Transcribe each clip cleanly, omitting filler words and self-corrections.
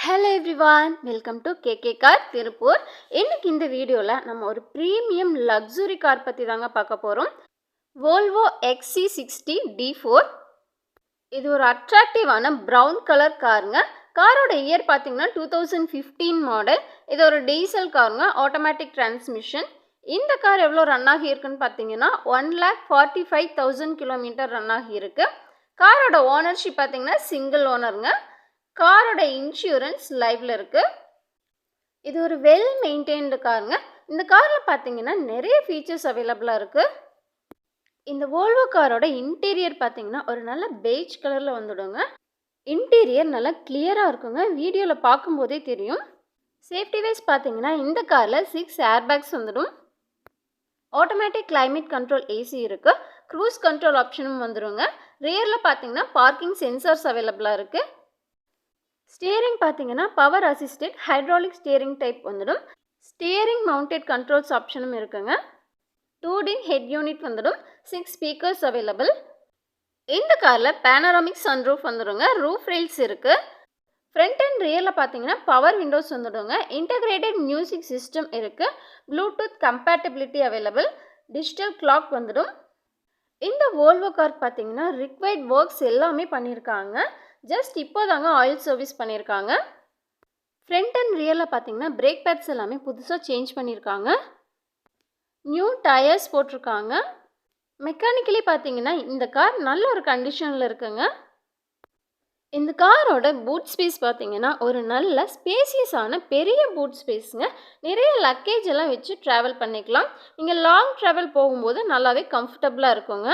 Hello everyone, welcome to KK Car Tiruppur. இன்னைக்கு இந்த வீடியோல நம்ம ஒரு பிரீமியம் லக்ஸுரி கார் பத்தி தாங்க பார்க்க போறோம். Volvo XC60 D4. இது ஒரு அட்ராக்டிவான பிரவுன் கலர் காருங்க. காரோட இயர் பார்த்தீங்கன்னா 2015 மாடல். இது ஒரு டீசல் காருங்க, ஆட்டோமேட்டிக் டிரான்ஸ்மிஷன். இந்த கார் எவ்வளோ ரன் ஆகி இருக்குன்னு பார்த்தீங்கன்னா 1,45,000 கிலோமீட்டர் ரன் ஆகி இருக்கு. காரோட ஓனர்ஷிப் பார்த்தீங்கன்னா சிங்கிள் ஓனருங்க. காரோட இன்சூரன்ஸ் லைவ்ல இருக்கு. இது ஒரு வெல் மெயின்டைன்டு காருங்க. இந்த கார்ல பார்த்தீங்கன்னா நிறைய ஃபீச்சர்ஸ் அவைலபிளாக இருக்கு. இந்த வோல்வோ காரோட இன்டீரியர் பார்த்தீங்கன்னா ஒரு நல்ல பெய்ஜ் கலர்ல வந்துடுங்க. இன்டீரியர் நல்லா கிளியராக இருக்குங்க, வீடியோவில் பார்க்கும்போதே தெரியும். சேஃப்டி வைஸ் பார்த்தீங்கன்னா இந்த காரில் 6 ஏர்பேக்ஸ் வந்துடும். ஆட்டோமேட்டிக் கிளைமேட் கண்ட்ரோல் ஏசி இருக்கு. க்ரூஸ் கண்ட்ரோல் ஆப்ஷனும் வந்துடுங்க. ரியரில் பார்த்தீங்கன்னா பார்க்கிங் சென்சார்ஸ் அவைலபிளாக இருக்கு. ஸ்டியரிங் பார்த்தீங்கன்னா power assisted hydraulic steering type வந்துடும். ஸ்டியரிங் மவுண்டட் கண்ட்ரோல்ஸ் ஆப்ஷனும் இருக்குங்க. 2D ஹெட் யூனிட் வந்துடும். 6 ஸ்பீக்கர்ஸ் அவைலபிள். இந்த காரில் பேனராமிக் சன்ரூஃப் வந்துடுங்க. ரூஃப் ரெயில்ஸ் இருக்கு. ஃப்ரண்ட் அண்ட் ரியரில் பார்த்தீங்கன்னா பவர் விண்டோஸ் வந்துடுங்க. இன்டகிரேட்டட் மியூசிக் சிஸ்டம் இருக்கு. Bluetooth compatibility available. Digital clock வந்துடும். இந்த வோல்வோ கார் பார்த்தீங்கன்னா ரிக்வைர்ட் ஒர்க்ஸ் எல்லாமே பண்ணியிருக்காங்க. ஜஸ்ட் இப்போதாங்க ஆயில் சர்வீஸ் பண்ணியிருக்காங்க. ஃப்ரண்ட் அண்ட் ரியரில் பார்த்தீங்கன்னா பிரேக் பேட்ஸ் எல்லாமே புதுசாக சேஞ்ச் பண்ணியிருக்காங்க. நியூ டயர்ஸ் போட்டிருக்காங்க. மெக்கானிக்கலி பார்த்தீங்கன்னா இந்த கார் நல்ல ஒரு கண்டிஷனில் இருக்குங்க. இந்த காரோட பூட் ஸ்பேஸ் பார்த்தீங்கன்னா ஒரு நல்ல ஸ்பேசியஸான பெரிய பூட் ஸ்பேஸுங்க. நிறைய லக்கேஜ் எல்லாம் வச்சு ட்ராவல் பண்ணிக்கலாம். நீங்கள் லாங் ட்ராவல் போகும்போது நல்லாவே கம்ஃபர்டபுளாக இருக்குங்க.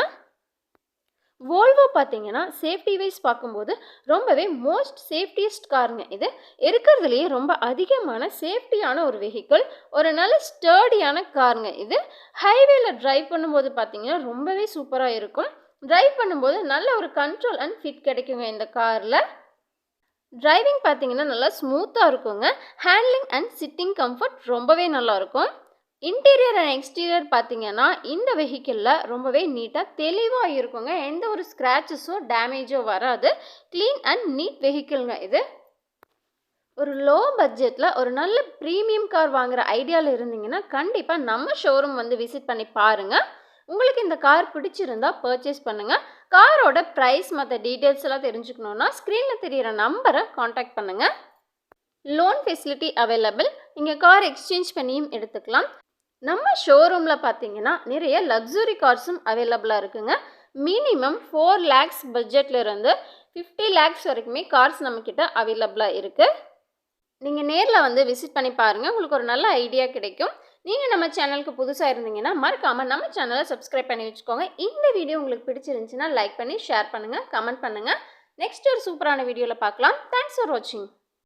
வோல்வோ பார்த்தீங்கன்னா சேஃப்டி வைஸ் பார்க்கும்போது ரொம்பவே மோஸ்ட் சேஃப்டியஸ்ட் காருங்க. இது இருக்கிறதுலையே ரொம்ப அதிகமான சேஃப்டியான ஒரு வெஹிக்கிள், ஒரு நல்ல ஸ்டர்டியான காருங்க. இது ஹைவேல டிரைவ் பண்ணும்போது பார்த்தீங்கன்னா ரொம்பவே சூப்பராக இருக்கும். டிரைவ் பண்ணும்போது நல்ல ஒரு கண்ட்ரோல் அண்ட் ஃபிட் கிடைக்குங்க. இந்த காரில் டிரைவிங் பார்த்தீங்கன்னா நல்லா ஸ்மூத்தாக இருக்குங்க. ஹேண்ட்லிங் அண்ட் சிட்டிங் கம்ஃபர்ட் ரொம்பவே நல்லாயிருக்கும். இன்டீரியர் அண்ட் எக்ஸ்டீரியர் பார்த்தீங்கன்னா இந்த வெஹிக்கிளில் ரொம்பவே நீட்டாக தெளிவாக இருக்குங்க. எந்த ஒரு ஸ்க்ராச்சஸோ டேமேஜோ வராது. க்ளீன் அண்ட் நீட் வெஹிக்கிள்ங்க. இது ஒரு லோ பட்ஜெட்டில் ஒரு நல்ல ப்ரீமியம் கார் வாங்குகிற ஐடியாவில் இருந்தீங்கன்னா கண்டிப்பாக நம்ம ஷோரூம் வந்து விசிட் பண்ணி பாருங்கள். உங்களுக்கு இந்த கார் பிடிச்சிருந்தா பர்ச்சேஸ் பண்ணுங்கள். காரோட ப்ரைஸ் மற்ற டீட்டெயில்ஸ் எல்லாம் தெரிஞ்சுக்கணுன்னா ஸ்க்ரீனில் தெரிகிற நம்பரை காண்டாக்ட் பண்ணுங்கள். Loan facility available. நீங்கள் கார் எக்ஸ்சேஞ்ச் பண்ணியும் எடுத்துக்கலாம். நம்ம ஷோரூமில் பார்த்தீங்கன்னா நிறைய லக்ஸுரி கார்ஸும் அவைலபிளாக இருக்குங்க. மினிமம் 4 lakhs பட்ஜெட்லேருந்து 50 lakhs வரைக்குமே கார்ஸ் நம்மக்கிட்ட அவைலபிளாக இருக்குது. நீங்கள் நேரில் வந்து விசிட் பண்ணி பாருங்கள், உங்களுக்கு ஒரு நல்ல ஐடியா கிடைக்கும். நீங்கள் நம்ம சேனலுக்கு புதுசாக இருந்தீங்கன்னா மறக்காமல் நம்ம சேனலை சப்ஸ்கிரைப் பண்ணி வச்சுக்கோங்க. இந்த வீடியோ உங்களுக்கு பிடிச்சிருந்துச்சுன்னா லைக் பண்ணி ஷேர் பண்ணுங்கள், கமெண்ட் பண்ணுங்கள். நெக்ஸ்ட் ஒரு சூப்பரான வீடியோவில் பார்க்கலாம். தேங்க்ஸ் ஃபார் வாட்சிங்.